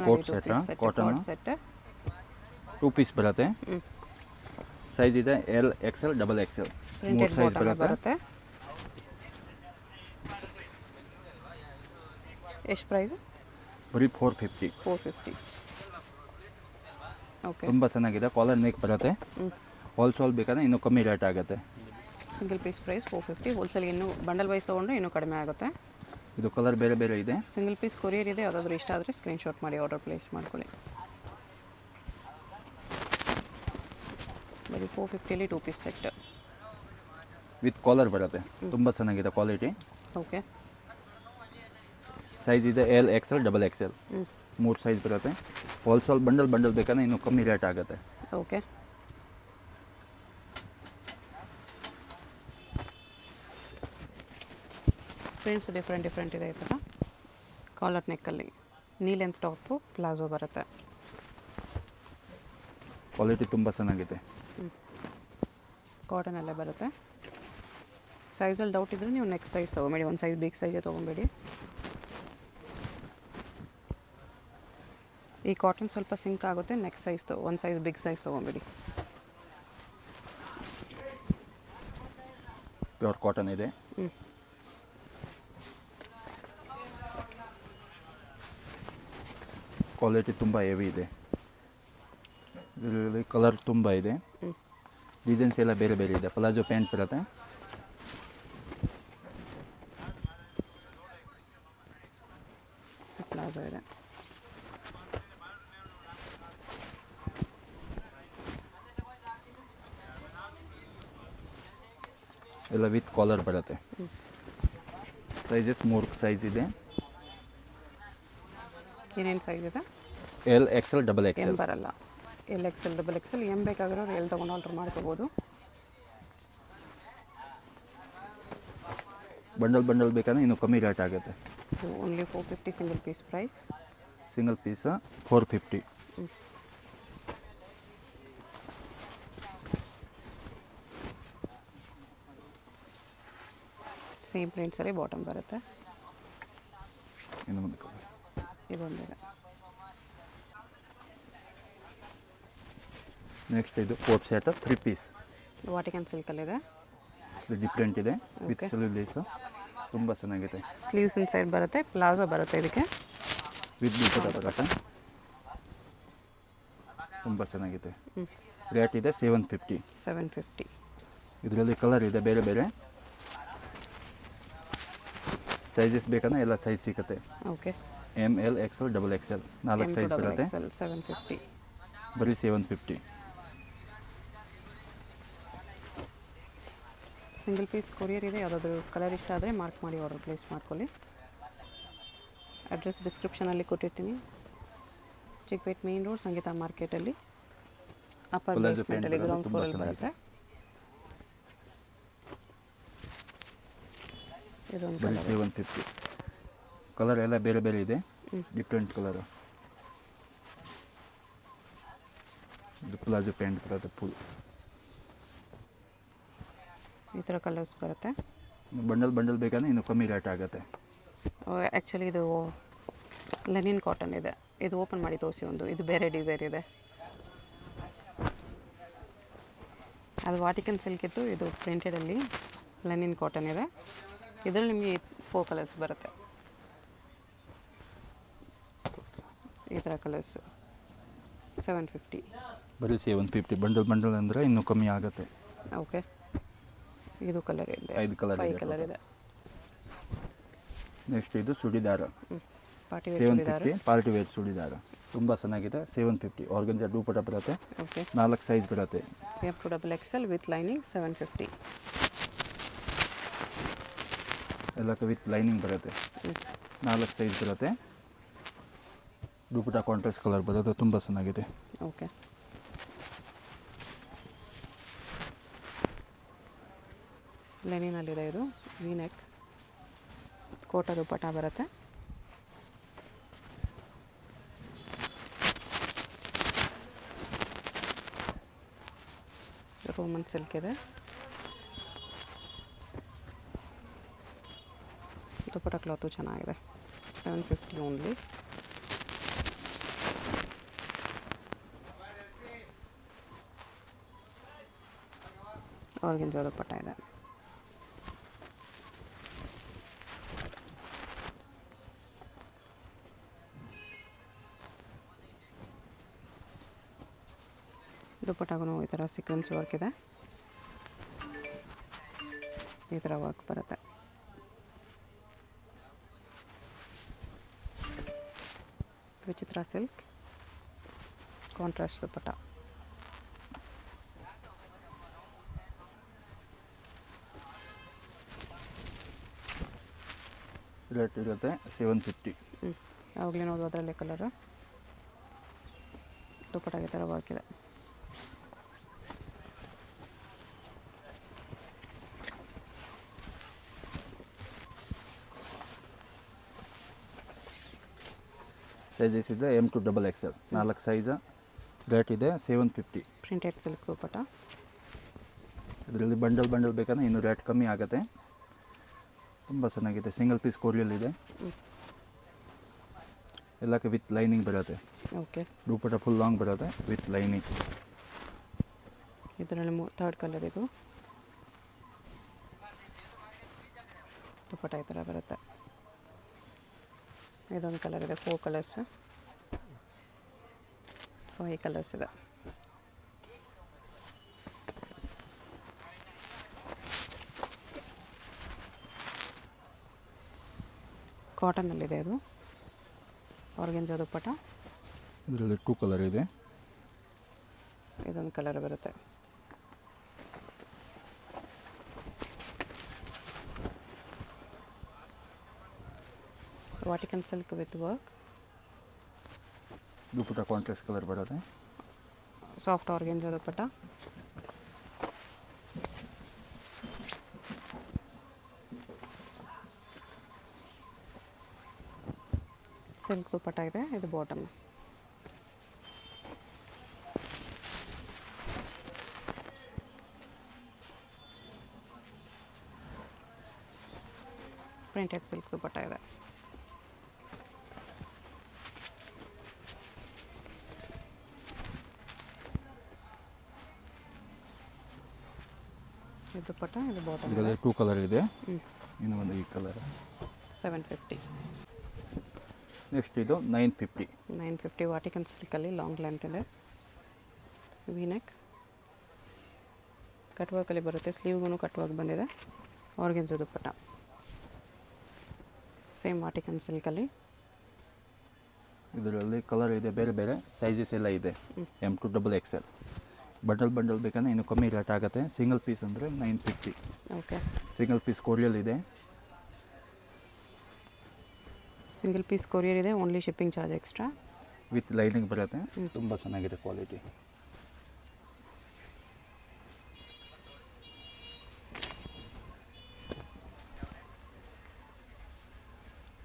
Coat set cotton set 2 piece ಬರುತ್ತೆ. Size ಇದೆ L XL double XL 3 size ಬರುತ್ತೆ. ಎಷ್ಟು ಪ್ರೈಸ್? ಬರೀ 450. ಓಕೆ, ತುಂಬ ಚೆನ್ನಾಗಿದೆ. ಕಾಲರ್ ನೆಕ್ ಬರುತ್ತೆ. ಹೋಲ್ಸೇಲ್ ಬೇಕಾದ್ರೆ ಇನ್ನೂ ಕಮ್ಮಿ ರೇಟ್ ಆಗುತ್ತೆ. Single piece price 450. ಹೋಲ್ಸೇಲ್ ಇನ್ನೂ ಬಂಡಲ್ ವೈಸ್ ತೊಗೊಂಡ್ರೆ ಇನ್ನೂ ಕಡಿಮೆ ಆಗುತ್ತೆ. ಇದು ಕಲರ್ ಬೇರೆ ಬೇರೆ ಇದೆ. ಸಿಂಗಲ್ ಪೀಸ್ ಕೊರಿಯರ್ ಇದೆ. ಯಾವುದಾದ್ರೂ ಇಷ್ಟ ಆದರೆ ಸ್ಕ್ರೀನ್ಶಾಟ್ ಮಾಡಿ ಆರ್ಡರ್ ಪ್ಲೇಸ್ ಮಾಡ್ಕೊಳ್ಳಿ. ಬರೀ 450 2 ಪೀಸ್ ಸೆಟ್ ವಿತ್ ಕಾಲರ್ ಬರುತ್ತೆ. ತುಂಬ ಚೆನ್ನಾಗಿದೆ ಕ್ವಾಲಿಟಿ. ಓಕೆ, ಸೈಜ್ ಇದೆ L XL double XL 3 size ಬರುತ್ತೆ. ಹೋಲ್ಸೇಲ್ ಬಂಡಲ್ ಬೇಕಾದ್ರೆ ಇನ್ನೂ ಕಮ್ಮಿ ರೇಟ್ ಆಗುತ್ತೆ. ಓಕೆ, ಪ್ರಿಂಟ್ಸ್ ಡಿಫ್ರೆಂಟ್ ಇದೆ. ಈ ಥರ ಕಾಲರ್ ನೆಕ್ಕಲ್ಲಿ ನೀ ಲೆಂತ್ ಟಾಪು ಪ್ಲಾಜೋ ಬರುತ್ತೆ. ಕ್ವಾಲಿಟಿ ತುಂಬ ಚೆನ್ನಾಗಿದೆ. ಕಾಟನಲ್ಲೇ ಬರುತ್ತೆ. ಸೈಜಲ್ಲಿ ಡೌಟ್ ಇದ್ದರೆ ನೀವು ನೆಕ್ಸ್ಟ್ ಸೈಜ್ ತೊಗೊಬೇಡಿ. ಒಂದು ಸೈಜ್ ಬಿಗ್ ಸೈಜೇ ತೊಗೊಬೇಡಿ. ಈ ಕಾಟನ್ ಸ್ವಲ್ಪ ಸಿಂಕ್ ಆಗುತ್ತೆ. ನೆಕ್ಸ್ಟ್ ಸೈಜ್ ಒಂದು ಸೈಜ್ ಬಿಗ್ ಸೈಜ್ ತೊಗೊಬೇಡಿ. ಪ್ಯೂರ್ ಕಾಟನ್ ಇದೆ. ಕ್ವಾಲಿಟಿ ತುಂಬ ಹೆವಿ ಇದೆ. ಇದರಲ್ಲಿ ಕಲರ್ ತುಂಬ ಇದೆ. ಡಿಸೈನ್ಸ್ ಎಲ್ಲ ಬೇರೆ ಬೇರೆ ಇದೆ. ಪ್ಲಾಜೋ ಪ್ಯಾಂಟ್ ಬರುತ್ತೆ. ಪ್ಲಾಜೋ ಇದೆ. ಎಲ್ಲ ವಿತ್ ಕಾಲರ್ ಬರುತ್ತೆ. ಸೈಜಸ್ 3 ಸೈಜ್ ಇದೆ. ಏನೇನು ಸೈಜ್ ಇದೆ? L XL double XL. M ಬರಲ್ಲ. L XL double XL. M ಬೇಕಾಗಿರೋರು ಎಲ್ ತೊಗೊಂಡು ಆರ್ಡ್ರ್ ಮಾಡ್ಕೋಬೋದು. ಬಂಡಲ್ ಬೇಕಾದ್ರೆ ಇನ್ನೂ ಕಮ್ಮಿ ರೇಟ್ ಆಗುತ್ತೆ. Only 450 single piece price. Single piece 450. Same ಪ್ರಿಂಟ್ಸಲ್ಲಿ ಬಾಟಮ್ ಬರುತ್ತೆ. ಇನ್ನು ಮುಂದೆ ಇದೊಂದಿದೆ. ನೆಕ್ಸ್ಟ್ ಇದು ಕೋಟ್ ಸೆಟ್ 3 ಪೀಸ್. ವಾಟಿಕನ್ ಸಿಲ್ಕಲ್ಲಿದೆ. ಇದು ಡಿಫ್ರೆಂಟ್ ಇದೆ. ವಿತ್ ಸ್ಲೀವ್ ಲೇಸ್ ತುಂಬ ಚೆನ್ನಾಗಿದೆ. ಸ್ಲೀವ್ಸ್ ಇನ್ಸೈಡ್ ಬರುತ್ತೆ. ಪ್ಲಾಜೋ ಬರುತ್ತೆ ಇದಕ್ಕೆ. ವಿತ್ ದುಪ್ಪಟ್ಟ ಬರುತ್ತೆ. ತುಂಬ ಚೆನ್ನಾಗಿದೆ. ರೇಟ್ ಇದೆ 750. ಇದರಲ್ಲಿ ಕಲರ್ ಇದೆ ಬೇರೆ ಬೇರೆ. ಸೈಜಸ್ ಬೇಕಂದ್ರೆ ಎಲ್ಲ ಸೈಜ್ ಸಿಗುತ್ತೆ. Okay, M L XL double Excel 4 size ಬರುತ್ತೆ. 750. ಬರೀ 750. ಸಿಂಗಲ್ ಪೀಸ್ ಕೊರಿಯರ್ ಇದೆ. ಯಾವುದಾದ್ರೂ ಕಲರ್ ಇಷ್ಟ ಆದರೆ ಮಾರ್ಕ್ ಮಾಡಿ ಆರ್ಡರ್ ಪ್ಲೇಸ್ ಮಾಡ್ಕೊಳ್ಳಿ. ಅಡ್ರೆಸ್ ಡಿಸ್ಕ್ರಿಪ್ಷನಲ್ಲಿ ಕೊಟ್ಟಿರ್ತೀನಿ. ಚಿಕ್ಕಪೇಟ್ ಮೇನ್ ರೋಡ್ ಸಂಗೀತ ಮಾರ್ಕೆಟಲ್ಲಿ ಅಪ್ಪರ್ ಬೇಸ್ಮೆಂಟಲ್ಲಿ ಗ್ರೌಂಡ್ ಫ್ಲೋರಲ್ಲಿ ಬರುತ್ತೆ. ಇದೊಂದು ಬರೀ 750. ಕಲರ್ ಎಲ್ಲ ಬೇರೆ ಬೇರೆ ಇದೆ. Different colour. ಇದು ಪ್ಲಾಜೋ ಪ್ಯಾಂಟ್ ಬರುತ್ತೆ ಫುಲ್. ಈ ಥರ ಕಲರ್ಸ್ ಬರುತ್ತೆ. ಬಂಡಲ್ ಬೇಕಾದ್ರೆ ಇನ್ನೂ ಕಮ್ಮಿ ರೇಟ್ ಆಗುತ್ತೆ. ಆ್ಯಕ್ಚುಲಿ ಇದು ಲೆನಿನ್ ಕಾಟನ್ ಇದೆ. ಇದು ಓಪನ್ ಮಾಡಿ ತೋರಿಸಿ. ಇದು ಬೇರೆ ಡಿಸೈನ್ ಇದೆ. ಅದು ವಾಟಿಕನ್ ಸಿಲ್ಕ್ ಇತ್ತು. ಇದು ಪ್ರಿಂಟೆಡಲ್ಲಿ ಲೆನಿನ್ ಕಾಟನ್ ಇದೆ. ಇದರಲ್ಲಿ ನಿಮಗೆ 4 ಕಲರ್ಸ್ ಬರುತ್ತೆ. ಈ ಥರ ಕಲರ್ಸ್ 750. ಬರೀ 750. ಬಂಡಲ್ ಅಂದರೆ ಇನ್ನೂ ಕಮ್ಮಿ ಆಗುತ್ತೆ. ಓಕೆ, ಇದು ಕಲರ್ ಇದೆ. 5 ಕಲರ್ ಇದೆ. ನೆಕ್ಸ್ಟ್ ಇದು ಸುಡಿದಾರ. Party wear 750. ಪಾರ್ಟಿ ವೇರ್ ಸುಡಿದಾರ ತುಂಬ ಚೆನ್ನಾಗಿದೆ. 750. ಆರ್ಗನ್ಜಾ ದುಪ್ಪಟ್ಟ ಬರುತ್ತೆ. ಓಕೆ, 4 ಸೈಜ್ ಬರುತ್ತೆ. M to double XL with lining 750. ಎಲ್ಲಕ್ಕೆ ವಿತ್ ಲೈನಿಂಗ್ ಬರುತ್ತೆ. 4 ಸೈಜ್ ಬರುತ್ತೆ. ದುಪ್ಪಟ್ಟ ಕಾಂಟ್ರಾಸ್ಟ್ ಕಲರ್ ಬರುತ್ತೆ. ತುಂಬ ಚೆನ್ನಾಗಿದೆ. ಓಕೆ, ಲೆನಿನಲ್ಲಿದೆ. ಇದು ವಿ ನೆಕ್ ಕೋಟ ದುಪ್ಪಟ್ಟ ಬರುತ್ತೆ. ರೋಮನ್ ಸಿಲ್ಕ್ ಇದೆ. ದುಪ್ಪಟ್ಟ ಕ್ಲಾತು ಚೆನ್ನಾಗಿದೆ. 750 ಓನ್ಲಿ. ಆರ್ಗೆನ್ಜಾ ದುಪ್ಪಟ್ಟ ಇದೆ. ದುಪ್ಪಟ್ಟಾಗೂ ಈ ಥರ ಸೀಕ್ವೆನ್ಸ್ ವರ್ಕ್ ಇದೆ. ಈ ಥರ ವರ್ಕ್ ಬರುತ್ತೆ. ವಿಚಿತ್ರ ಸಿಲ್ಕ್ ಕಾಂಟ್ರಾಸ್ಟ್ ದುಪ್ಪಟ್ಟ. ರೇಟ್ ಇರುತ್ತೆ 750. ಯಾವಾಗಲೇ ನೋಡುವ ಅದರಲ್ಲೇ ಕಲರು. ದುಪ್ಪಟ್ಟಾಗೆ ಥರ ವರ್ಕ್ ಇದೆ. ಸೈಜಸ್ ಇದೆ M2XXL 4 ಸೈಜ್. ರೇಟ್ ಇದೆ 750. ಪ್ರಿಂಟೆಡ್ ಸಿಲ್ಕ್ ದುಪ್ಪಟ್ಟ. ಇದರಲ್ಲಿ ಬಂಡಲ್ ಬೇಕಂದ್ರೆ ಇನ್ನೂ ರೇಟ್ ಕಮ್ಮಿ ಆಗುತ್ತೆ. ತುಂಬ ಚೆನ್ನಾಗಿದೆ. ಸಿಂಗಲ್ ಪೀಸ್ ಕೊರಿಯಲ್ ಇದೆ. ಎಲ್ಲಕ್ಕೆ ವಿತ್ ಲೈನಿಂಗ್ ಬರುತ್ತೆ. ಓಕೆ. ದುಪ್ಪಟ್ಟ ಫುಲ್ ಲಾಂಗ್ ಬರುತ್ತೆ ವಿತ್ ಲೈನಿಂಗ್. ಇದರಲ್ಲಿ ಥರ್ಡ್ ಕಲರ್ ಇದು. ದುಪ್ಪಟ್ಟ ಈ ಥರ ಬರುತ್ತೆ. ಇದೊಂದು ಕಲರ್ ಇದೆ. 4 ಕಲರ್ಸ್ 5 ಕಲರ್ಸ್ ಇದೆ. ಕಾಟನ್ನಲ್ಲಿದೆ ಇದು. ಆರ್ಗೆನ್ಜಾ ದುಪ್ಪಟ್ಟ. ಇದರಲ್ಲಿ 2 ಕಲರ್ ಇದೆ. ಇದೊಂದು ಕಲರ್ ಬರುತ್ತೆ. Vatican silk with work. Dupatta contrast colour ಬರುತ್ತೆ. Soft organza dupatta. Silk dupatta ಇದೆ. ಇದು ಬಾಟಮ್. ಪ್ರಿಂಟೆಡ್ ಸಿಲ್ಕ್ ದುಪ್ಪಟ್ಟ ಇದೆ. ಇದು ದುಪ್ಪಟ್ಟ, ಇದು ಬಾಟಮ್. ಇದರಲ್ಲಿ 2 ಕಲರ್ ಇದೆ. ಇನ್ನು ಒಂದು ಈ ಕಲರ್ 750. ನೆಕ್ಸ್ಟ್ ಇದು 950. 950 ವಾಟಿಕನ್ ಸಿಲ್ಕಲ್ಲಿ ಲಾಂಗ್ ಲೆಂತ್ ಇದೆ. ವಿನೆಕ್ ಕಟ್ ವರ್ಕಲ್ಲಿ ಬರುತ್ತೆ. ಸ್ಲೀವ್ಗೂ ಕಟ್ ವರ್ಕ್ ಬಂದಿದೆ. ಆರ್ಗೆನ್ಜಾ ದುಪ್ಪಟ್ಟ. ಸೇಮ್ ವಾಟಿಕನ್ ಸಿಲ್ಕಲ್ಲಿ. ಇದರಲ್ಲಿ ಕಲರ್ ಇದೆ, ಬೇರೆ ಬೇರೆ ಸೈಜಸ್ ಎಲ್ಲ ಇದೆ. M2XXL. ಬಂಡಲ್ ಬೇಕಂದ್ರೆ ಇನ್ನು ಕಮ್ಮಿ ರೇಟ್ ಆಗುತ್ತೆ. ಸಿಂಗಲ್ ಪೀಸ್ ಅಂದರೆ 950. ಓಕೆ. ಸಿಂಗಲ್ ಪೀಸ್ ಕೊರಿಯಲ್ ಇದೆ. ಸಿಂಗಲ್ ಪೀಸ್ ಕೊರಿಯರ್ ಇದೆ. Only shipping charge extra. With lining ಬರುತ್ತೆ. ತುಂಬ ಚೆನ್ನಾಗಿದೆ ಕ್ವಾಲಿಟಿ.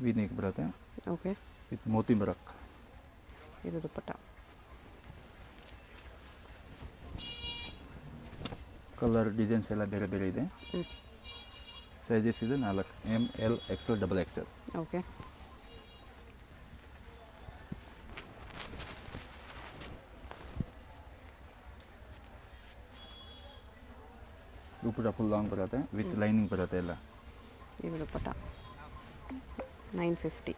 ವಿನೆಕ್ ಬರುತ್ತೆ. ಓಕೆ. ವಿತ್ ಮೋತಿ ಬರಕ್. ಇದು ದುಪ್ಪಟ್ಟ. ಕಲರ್ ಡಿಸೈನ್ಸ್ ಎಲ್ಲ ಬೇರೆ ಬೇರೆ ಇದೆ. ಸೈಜಸ್ ಇದೆ 4 M, L, XL, XXL. Okay. Dupatta full long ಬರುತ್ತೆ ವಿತ್ ಲೈನಿಂಗ್ ಬರುತ್ತೆ ಎಲ್ಲ. ಇದು ದುಪ್ಪಟ್ಟ 950.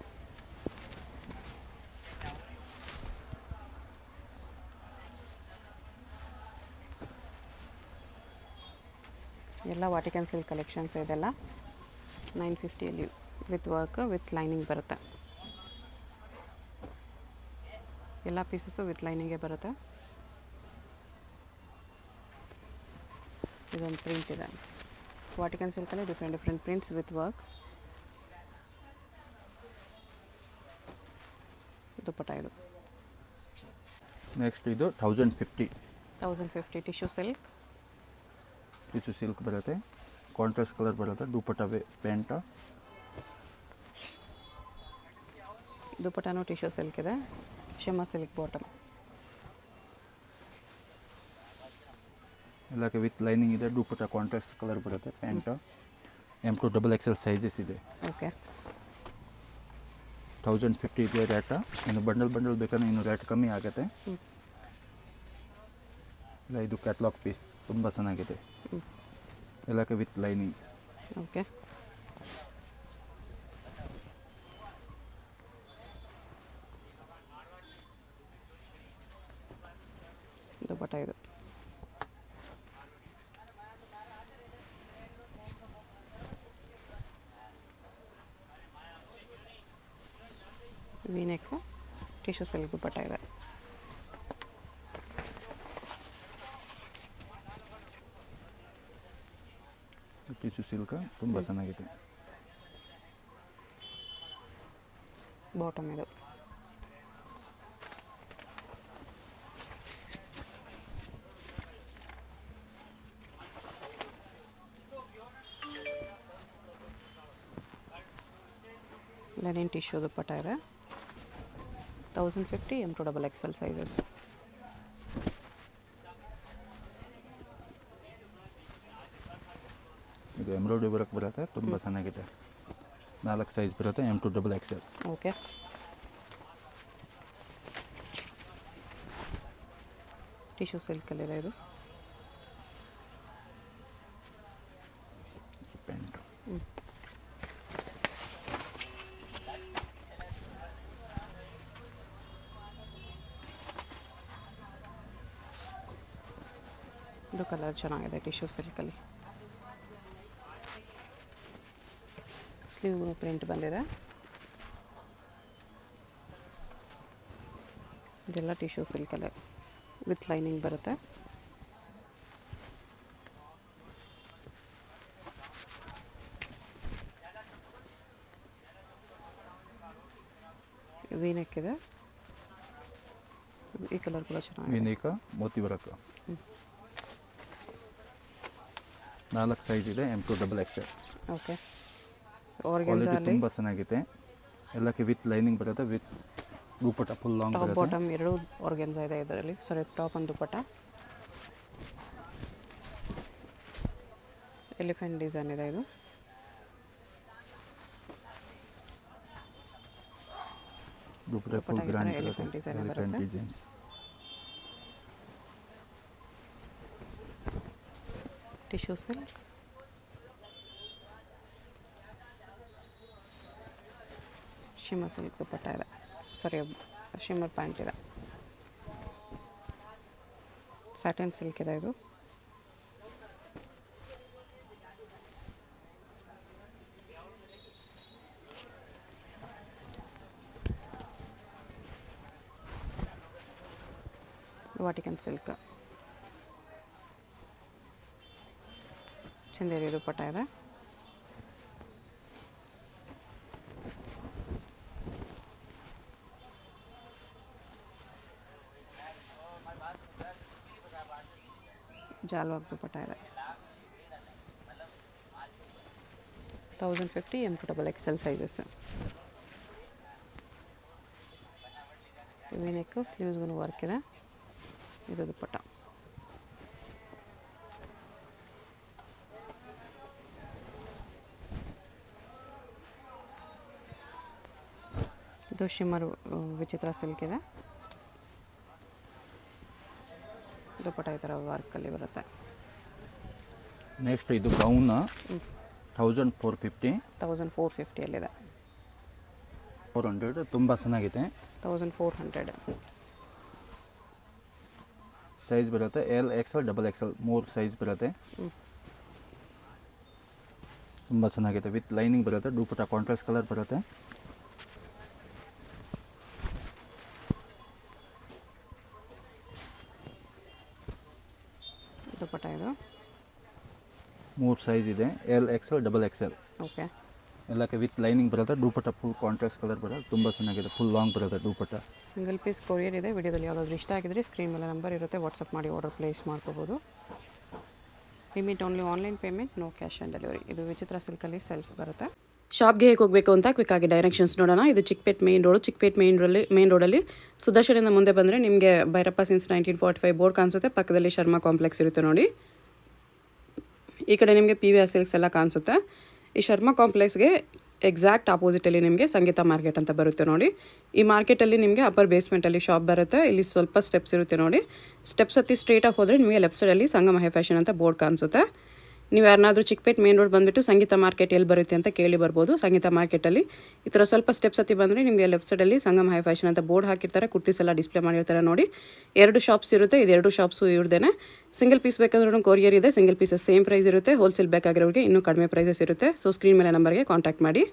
ಎಲ್ಲ ವಾಟಿಕನ್ ಸಿಲ್ಕ್ ಕಲೆಕ್ಷನ್ಸ್ ಇದೆಲ್ಲ 950ಅಲ್ಲಿ ವಿತ್ ವರ್ಕ್ ವಿತ್ ಲೈನಿಂಗ್ ಬರುತ್ತೆ. ಎಲ್ಲ ಪೀಸಸ್ಸು ವಿತ್ ಲೈನಿಂಗೇ ಬರುತ್ತೆ. ಇದೊಂದು ಪ್ರಿಂಟ್ ಇದೆ. ವಾಟಿಕನ್ ಸಿಲ್ಕಲ್ಲಿ different prints with work. Dupatta ಇದು. ನೆಕ್ಸ್ಟ್ ಇದು 1050. 1050 ಟಿಶ್ಯೂ ಸಿಲ್ಕ್. ಟಿಶ್ಯೂ ಸಿಲ್ಕ್ ಬರುತ್ತೆ. ಕಾಂಟ್ರಾಸ್ಟ್ ಕಲರ್ ಬರುತ್ತೆ. ದುಪ್ಪಟ್ಟ ಪ್ಯಾಂಟ್. ದುಪ್ಪಟ್ಟನೂ ಟಿಶ್ಯೂ ಸಿಲ್ಕ್ ಇದೆ. Shimmer silk bottom. ಎಲ್ಲಕ್ಕೆ ವಿತ್ ಲೈನಿಂಗ್ ಇದೆ. ದುಪ್ಪಟ್ಟ ಕಾಂಟ್ರಾಸ್ಟ್ ಕಲರ್ ಬರುತ್ತೆ. ಪ್ಯಾಂಟ್ M2XXL ಸೈಜಸ್ ಇದೆ. ಓಕೆ. 1050 ಇದೆ ರೇಟ್. ಇನ್ನು ಬಂಡಲ್ ಬೇಕಂದ್ರೆ ಇನ್ನು ರೇಟ್ ಕಮ್ಮಿ ಆಗುತ್ತೆ. ಇಲ್ಲ, ಇದು ಕ್ಯಾಟ್ಲಾಗ್ ಪೀಸ್ ತುಂಬ ಚೆನ್ನಾಗಿದೆ. ಎಲ್ಲಕ್ಕೆ ವಿತ್ ಲೈನಿಂಗ್. ಓಕೆ, ದುಪ್ಪಟ್ಟ ಇದು. ವೀನೆಕ್ಕು ಟಿಶ್ಯೂ ಸಿಲ್ಕ್ ದುಪ್ಪಟ್ಟ ಇದೆ. ಟಿಶ್ಯೂ ಸಿಲ್ಕ್ ತುಂಬ ಚೆನ್ನಾಗಿದೆ. ಬಾಟಮ್ ಇದು. ಲೆನಿನ್ ಟಿಶ್ಯೂ ದುಪ್ಪಟ್ಟ ಇದೆ. 1050 M2XXL ಸೈಜಸ್. ಇದು ಎಂಬ್ರಾಯ್ಡ್ರಿ ವರ್ಕ್ ಬರುತ್ತೆ, ತುಂಬ ಚೆನ್ನಾಗಿದೆ. 4 ಸೈಜ್ ಬರುತ್ತೆ, M2XXL. ಓಕೆ, ಟಿಶ್ಯೂ ಸಿಲ್ಕಲ್ಲಿದೆ ಇದು. ಪ್ಯಾಂಟ್ ಇದು ಕಲರ್ ಚೆನ್ನಾಗಿದೆ ಟಿಶ್ಯೂ ಸಿಲ್ಕಲ್ಲಿ. ಸ್ಲೀವ್ ಪ್ರಿಂಟ್ ಬಂದಿದೆ. ಇದೆಲ್ಲ ಟಿಶ್ಯೂ ಸಿಲ್ಕಲ್ಲೇ ವಿತ್ ಲೈನಿಂಗ್ ಬರುತ್ತೆ. ವೀನೆಕ್ ಇದೆ. ಈ ಕಲರ್ ಕೂಡ ಚೆನ್ನಾಗಿದೆ. ವೀನೇಕ ಮೋತಿ ವರ್ಕ್. 4 ಸೈಜ್ ಇದೆ, M2XXL. ಓಕೆ, ಕ್ವಾಲಿಟಿ ಆರ್ಗೆನ್ಜಾಲಿ ತುಂಬ ಚೆನ್ನಾಗಿದೆ. ಎಲ್ಲಕ್ಕೆ ವಿತ್ ಲೈನಿಂಗ್ ಬರುತ್ತೆ, with dupatta full long top ಬರುತ್ತೆ. ಬಾಟಮ್ ಎರಡು ಆರ್ಗೆನ್ಜಾ ಇದೆ ಇದರಲ್ಲಿ. ಸಾರಿ, ಟಾಪ್ ಒಂದು ದುಪ್ಪಟ್ಟ. ಎಲಿಫೆಂಟ್ ಡಿಸೈನ್ ಇದೆ ಇದು. ದುಪ್ಪಟ್ಟ ದುಪ್ಪಟ್ಟ ಫುಲ್ ಈ ಥರ ಗ್ರ್ಯಾಂಡ್ elephant ಬರುತ್ತೆ, design ಎಲಿಫೆಂಟ್ ಬರುತ್ತೆ. Designs. Tissue silk. Shimmer silk dupatta ಇದೆ. ಸಾರಿ, ಶಿಮ್ಮರ್ ಪ್ಯಾಂಟ್ ಇದೆ. ಸ್ಯಾಟಿನ್ ಸಿಲ್ಕ್ ಇದೆ ಇದು. ವಾಟಿಕನ್ ಸಿಲ್ಕ್. ಚಂದೇರಿ ದುಪ್ಪಟ್ಟ ಇದೆ. ಜಾಲ್ವಾಗ್ ದುಪ್ಪಟ್ಟ ಇದೆ. 1050 M2XXL ಸೈಜಸ್. ವೀನೆಕ್ಕು ಸ್ಲೀವ್ಸ್ಗೂ ವರ್ಕ್ ಇದೆ. ಇದು ದುಪ್ಪಟ್ಟ. ಇದು ಶಿಮ್ಮರ್ ವಿಚಿತ್ರ ಸಿಲ್ಕ್ ಇದೆ. ದುಪ್ಪಟ್ಟ ಈ ಥರ ವರ್ಕಲ್ಲಿ ಬರುತ್ತೆ. ನೆಕ್ಸ್ಟ್ ಇದು ಗೌನ್ 1450. 1450ಅಲ್ಲಿದೆ. 400 ತುಂಬ ಚೆನ್ನಾಗಿದೆ. 1400. ಸೈಜ್ ಬರುತ್ತೆ LXL, XXL 3 ಸೈಜ್ ಬರುತ್ತೆ. ತುಂಬ ಚೆನ್ನಾಗಿದೆ. ವಿತ್ ಲೈನಿಂಗ್ ಬರುತ್ತೆ, ದುಪ್ಪಟ್ಟ ಕಾಂಟ್ರಾಸ್ಟ್ ಕಲರ್ ಬರುತ್ತೆ. ದುಪ್ಪಟ್ಟ ಇದು. 3 ಸೈಜ್ ಇದೆ, LXL, XXL. ಓಕೆ, ಎಲ್ಲಕ್ಕೆ ವಿತ್ ಲೈನಿಂಗ್ ಬರುತ್ತೆ, ದುಪ್ಪಟ್ಟ ಫುಲ್ ಕಾಂಟ್ರಾಸ್ಟ್ ಕಲರ್ ಬರುತ್ತೆ. ತುಂಬ ಚೆನ್ನಾಗಿದೆ, ಫುಲ್ ಲಾಂಗ್ ಬರುತ್ತೆ ದುಪ್ಪಟ್ಟ. ಸಿಂಗಲ್ ಪೀಸ್ ಕೊರಿಯರ್ ಇದೆ. ವಿಡಿಯೋದಲ್ಲಿ ಯಾವುದಾದ್ರು ಇಷ್ಟ ಆಗಿದ್ರೆ ಸ್ಕ್ರೀನ್ ಮೇಲೆ ನಂಬರ್ ಇರುತ್ತೆ, ವಾಟ್ಸಪ್ ಮಾಡಿ ಆರ್ಡರ್ ಪ್ಲೇಸ್ ಮಾಡ್ಕೋಬೋದು. Limit only online payment, no cash on delivery. ಇದು ವಿಚಿತ್ರ ಸಿಲ್ಕಲ್ಲಿ ಸೆಲ್ಫ್ ಬರುತ್ತೆ. ಶಾಪ್ಗೆ ಹೇಗೆ ಹೋಗಬೇಕು ಅಂತ ಕ್ವಿಕ್ಕಾಗಿ ಡೈರೆಕ್ಷನ್ಸ್ ನೋಡೋಣ. ಇದು Chickpet main road. Chickpet main ರೋಡಲ್ಲಿ ಸುದರ್ಶನಿಂದ ಮುಂದೆ ಬಂದರೆ ನಿಮಗೆ ಭೈರಪ್ಪ ಸಿನ್ಸ್ 1945 ಬೋರ್ಡ್ ಕಾಣಿಸುತ್ತೆ. ಪಕ್ಕದಲ್ಲಿ ಶರ್ಮಾ ಕಾಂಪ್ಲೆಕ್ಸ್ ಇರುತ್ತೆ ನೋಡಿ. ಈ ಕಡೆ ನಿಮಗೆ PVR ಸಿಲ್ಕ್ಸ್ ಎಲ್ಲ ಕಾಣಿಸುತ್ತೆ. ಈ ಶರ್ಮಾ ಕಾಂಪ್ಲೆಕ್ಸ್ಗೆ ಎಕ್ಸಾಕ್ಟ್ ಆಪೋಸಿಟಲ್ಲಿ ನಿಮಗೆ ಸಂಗೀತ ಮಾರ್ಕೆಟ್ ಅಂತ ಬರುತ್ತೆ ನೋಡಿ. ಈ ಮಾರ್ಕೆಟಲ್ಲಿ ನಿಮಗೆ ಅಪ್ಪರ್ ಬೇಸ್ಮೆಂಟಲ್ಲಿ ಶಾಪ್ ಬರುತ್ತೆ. ಇಲ್ಲಿ ಸ್ವಲ್ಪ ಸ್ಟೆಪ್ಸ್ ಇರುತ್ತೆ ನೋಡಿ. ಸ್ಟೆಪ್ಸ್ ಹತ್ತಿ ಸ್ಟ್ರೇಟಾಗಿ ಹೋದರೆ ನಿಮಗೆ ಲೆಫ್ಟ್ ಸೈಡಲ್ಲಿ ಸಂಗಮ ಹೈ ಫ್ಯಾಷನ್ ಅಂತ ಬೋರ್ಡ್ ಕಾಣಿಸುತ್ತೆ. ನೀವು ಯಾರನ್ನಾದರೂ ಚಿಕ್ಕಪೇಟೆ ಮೇನ್ ರೋಡ್ ಬಂದುಬಿಟ್ಟು ಸಂಗೀತ ಮಾರ್ಕೆಟ್ ಎಲ್ಲಿ ಬರುತ್ತೆ ಅಂತ ಕೇಳಿ ಬರ್ಬೋದು. ಸಂಗೀತ ಮಾರ್ಕೆಟಲ್ಲಿ ಈ ಥರ ಸ್ವಲ್ಪ ಸ್ಟೆಪ್ಸ್ ಹತ್ತಿ ಬಂದರೆ ನಿಮಗೆ ಲೆಫ್ಟ್ ಸೈಡಲ್ಲಿ ಸಂಗಮ್ ಹೈ ಫ್ಯಾಷನ್ ಅಂತ ಬೋರ್ಡ್ ಹಾಕಿರ್ತಾರೆ. ಕುರ್ತೀಸ್ ಎಲ್ಲ ಡಿಸ್ಪ್ಲೇ ಮಾಡಿರ್ತಾರೆ ನೋಡಿ. 2 ಶಾಪ್ಸ್ ಇರುತ್ತೆ. ಇದು 2 ಶಾಪ್ಸು ಇವ್ರದ್ದೇನೆ. ಸಿಂಗಲ್ ಪೀಸ್ ಬೇಕಾದ್ರೂ ಕೊರಿಯರ್ ಇದೆ. ಸಿಂಗಲ್ ಪೀಸಸ್ ಸೇಮ್ ಪ್ರೈಸ್ ಇರುತ್ತೆ. ಹೋಲ್ಸೇಲ್ ಬೇಕಾಗಿರೋರಿಗೆ ಇನ್ನೂ ಕಡಿಮೆ ಪ್ರೈಸಸ್ ಇರುತ್ತೆ. ಸೊ ಸ್ಕ್ರೀನ್ ಮೇಲೆ ನಂಬರ್ಗೆ ಕಾಂಟ್ಯಾಕ್ಟ್ ಮಾಡಿ.